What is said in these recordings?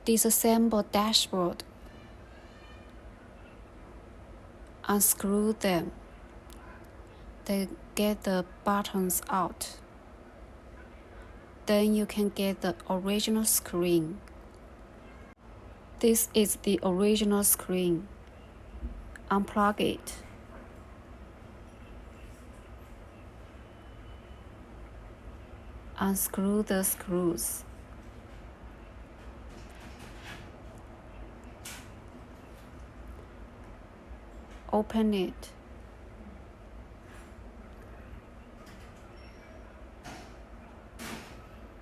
Disassemble dashboard. Unscrew them. Then get the buttons out. Then you can get the original screen. This is the original screen. Unplug it. Unscrew the screws. Open it.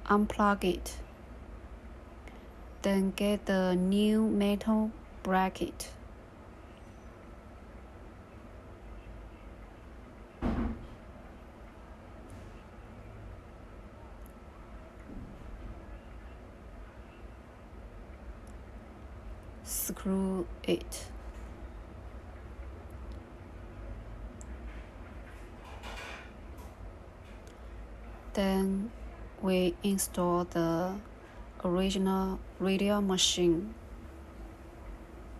Unplug it. Then get the new metal bracket. Screw it. Then we install the original radio machine.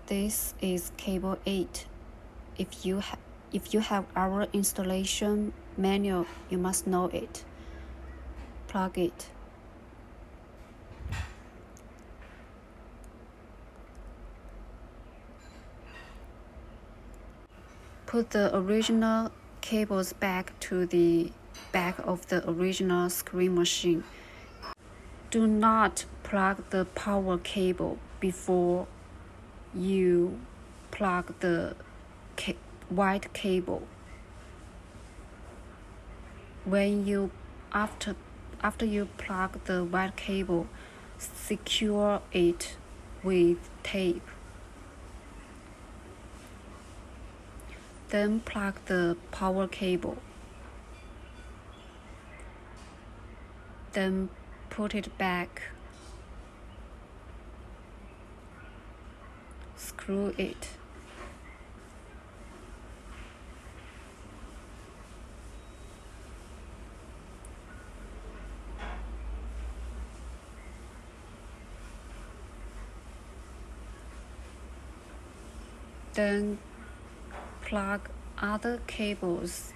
This is cable 8. If you have our installation manual, you must know it. Plug it. Put the original cables back to the back of the original screen machine. Do not plug the power cable before you plug the white cable. After you plug the white cable, secure it with tape. Then plug the power cable. Then put it back. Screw it. Then plug other cables.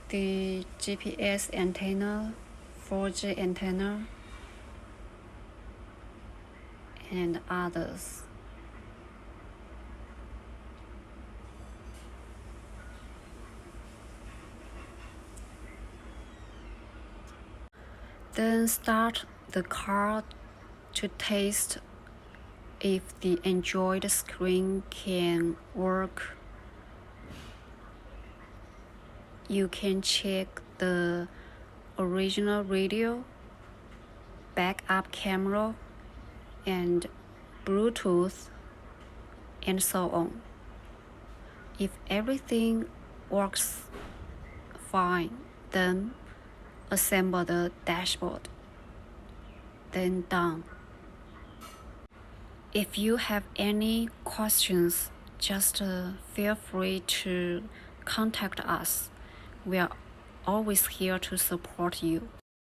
The GPS antenna, 4G antenna, and others. Then start the car to test if the Android screen can work. You can check the original radio, backup camera, and Bluetooth, and so on. If everything works fine, then assemble the dashboard. Then done. If you have any questions, just feel free to contact us. We are always here to support you.